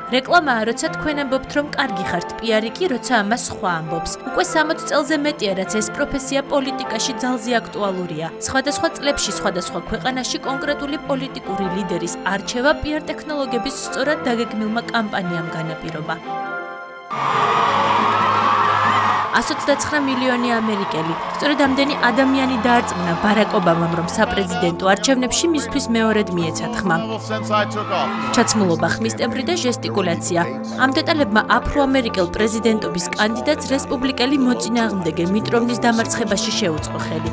რეკლამაა, როცა თქვენ ამბობთ, რომ კარგი ხართ, პიარი კი, როცა ამას სხვა ამბობს. უკვე 60 წელზე მეტია, რაც ეს პროფესია პოლიტიკაში ძალზე აქტუალურია. სხვადასხვა წლებში, სხვადასხვა ქვეყანაში კონკრეტული პოლიტიკური ლიდერის არჩევა პიარ ტექნოლოგიების სწორად დაგეგმილმა კამპანიამ განაპირობა. 129 მილიონი ამერიკელი. სწორედ ამდენი ადამიანი დაარწმუნა ბარაკ ობამამ, რომ საპრეზიდენტო არჩევნებში მისთვის მეორედ მიეცა თქმა. ჩაცმულობა, ხმისტებრი და ჟესტიკულაცია. ამ დეტალებმა აფრო-ამერიკელ პრეზიდენტობის კანდიდატს რესპუბლიკელი მოწინააღმდეგე მიტ რომნის დამარცხებაში შეუწყო ხელი.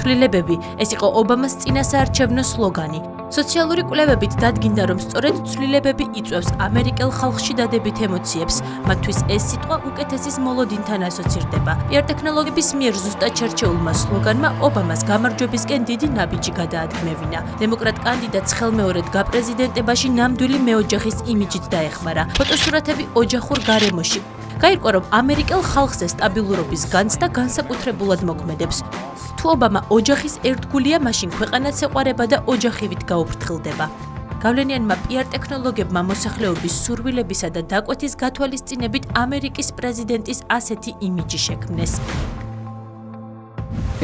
ცვლილებები, ეს იყო ობამას წინასაარჩევნო სლოგანი. სოციალური კვლევებით დადგინდა, რომ სწორედ ცვლილებები იწვევს ამერიკელ ხალხში დადებით ემოციებს. მათთვის ეს სიტყვა უკეთესის მოლოდინთან ასოცირდება. პიარ ტექნოლოგიების მიერ ზუსტად შერჩეულმა სლოგანმა ობამას გამარჯვებისკენ დიდი ნაბიჯი გადაადგმევინა. დემოკრატ კანდიდატს ხელმეორედ გაპრეზიდენტებაში ნამდვილი მეოჯახის იმიჯით დაეხმარა. ფოტოსურათები ოჯახურ გარემოში. გაირკვა, რომ ამერიკელ ხალხზე სტაბილურობის განცდა განსაკუთრებულად მოქმედებს. თუ ობამა ოჯახის ერთგულია, მაშინ ქვეყანაც ეყვარება და ოჯახივით გაუფრთხილდება. გავლენიანმა პიარ ტექნოლოგებმა მოსახლეობის სურვილებისა და დაკვეთის გათვალისწინებით ამერიკის პრეზიდენტის ასეთი იმიჯი შექმნეს.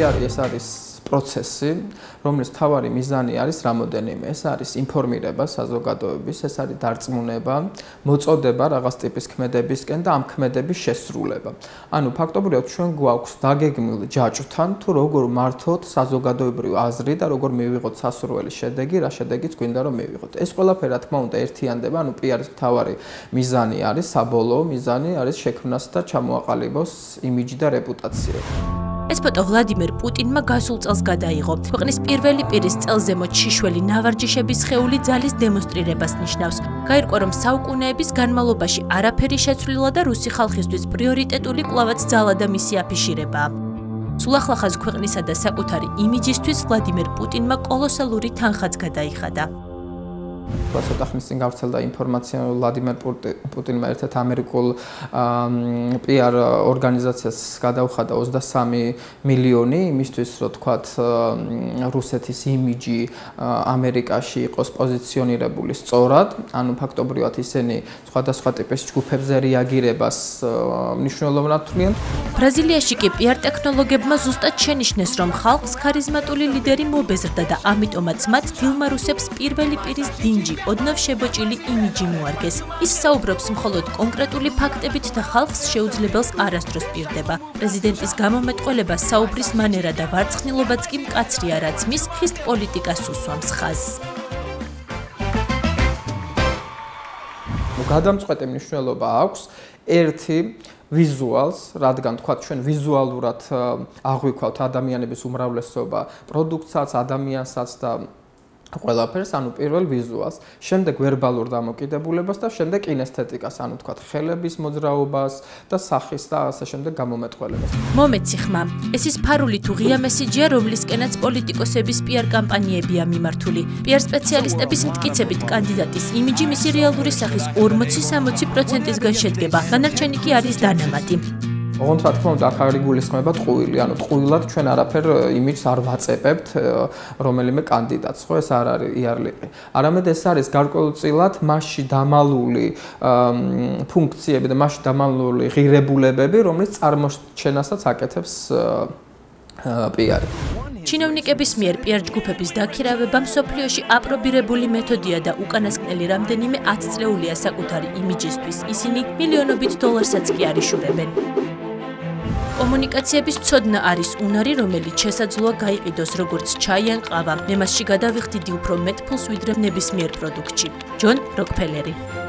ეს არის პროცესი, რომლის მთავარი მიზანი არის რამოდენიმე. ეს არის ინფორმირება საზოგადოების, ეს არის დარწმუნება, მოწოდება რაღაც ტიპის ქმედებისკენ და ამ ქმედების შესრულება. ანუ ფაქტობრივად ჩვენ გვაქვს დაგეგმილი ჯაჭვთან, თუ როგორ მართოთ საზოგადოებრივ აზრი და როგორ მივიღოთ სასურველი შედეგი, რა შედეგიც გვინდა რომ მივიღოთ. ეს ყველაფერი რა თქმა უნდა ერთიანდება, ანუ პიარის მთავარი მიზანი არის, საბოლოო მიზანი არის შექმნას და ჩამოაყალიბოს იმიჯი და რეპუტაცია. ეს ფოტო ვლადიმერ პუტინმა გასულ წელს გადაიღო. ქვეყნის პირველი პირის წელზემოთ შიშველი ნავარჯიშების სხეული ძალის დემონსტრირებას ნიშნავს. გაირკვა, რომ საუკუნეების განმავლობაში არაფერი შეცვლილა და რუსი ხალხისთვის პრიორიტეტული კვლავაც ძალა და მისი აფიშირებაა. სულახლახაზ ქვეყნისა და საკუთარი იმიჯისთვის ვლადიმერ პუტინმა კოლოსალური თანხაც გადაიხადა. ცოტა ხნის წინ გავრცელდა ინფორმაცია, რომ ვლადიმერ პუტინმა ერთ-ერთ ამერიკულ პიარ ორგანიზაციას გადაუხადა 23 მილიონი იმისთვის, რომ თქვათ რუსეთის იმიჯი ამერიკაში იყოს პოზიციონირებული სწორად, ანუ ფაქტობრივად ისინი სხვადასხვა ტიპის ჯგუფებზე რეაგირებას მნიშვნელოვნად თვლიან. ბრაზილიაში კი პიარ ტექნოლოგებმა ზუსტად შენიშნეს, რომ ხალხს ქარიზმატული ლიდერი მობეზრდა და ამიტომაც მათ დილმა რუსებს პირველი პირის დინჯი ოდნავ შებოჭილი იმიჯი მოარგეს. ის საუბრობს მხოლოდ კონკრეტული ფაქტებით და ხალხს შეუძლებელს არასდროს პირდება. პრეზიდენტის გამომეტყველება, საუბრის მანერა და ვარცხნილობაც კი მკაცრია, რაც მის ხისტ პოლიტიკას უსვამს ხაზს. გადამწყვეტი მნიშვნელობა აქვს ერთი ვიზუალს, რადგან თქვათ ჩვენ ვიზუალურად აღვიქვავთ ადამიანების უმრავლესობა პროდუქტსაც, ადამიანსაც და ყველაფერს, ანუ პირველ ვიზუალს, შემდეგ ვერბალურ დამოკიდებულებას და შემდეგ კინესთეტიკას, ანუ თქვათ ხელების მოძრაობას და სახის და ასე შემდეგ გამომეტყველებას. მომეცი ხმა. ეს ის ფარული თუ ღია მესიჯია, რომლისკენაც პოლიტიკოსების პიარ კამპანიებია მიმართული. პიარ სპეციალისტების მტკიცებით კანდიდატის იმიჯი მისი რეალური სახის 40-60%-ისგან შედგება. დანარჩენი კი არის დანამატი. ოღონდ რა თქმა უნდა აქ არ იგულისხმება ტყუილი, ანუ ტყუილად ჩვენ არაფერ იმიჯს არ ვაწებებთ რომელიმე კანდიდატს, ხო, ეს არ არის იარლიყი. არამედ ეს არის გარკვეულწილად მასში დამალული ფუნქციები და მასში დამალული ღირებულებები, რომლის წარმოჩენასაც აკეთებს პიარი. ჩინოვნიკების მიერ პიარ ჯგუფების დაქირავება მსოფლიოში აპრობირებული მეთოდია და უკანასკნელი რამდენიმე 10 წლეულია საკუთარი იმიჯისთვის. ისინი მილიონობით დოლარსაც კი არ იშურებენ. კომუნიკაციების ცოდნა არის უნარი, რომელიც შესაძლოა გაიყიდოს როგორც ჩაი ან ყავა. მე მასში გადავიხდიდი უფრო მეტ ფულს ვიდრე ნებისმიერ პროდუქტში. ჯონ როკფელერი.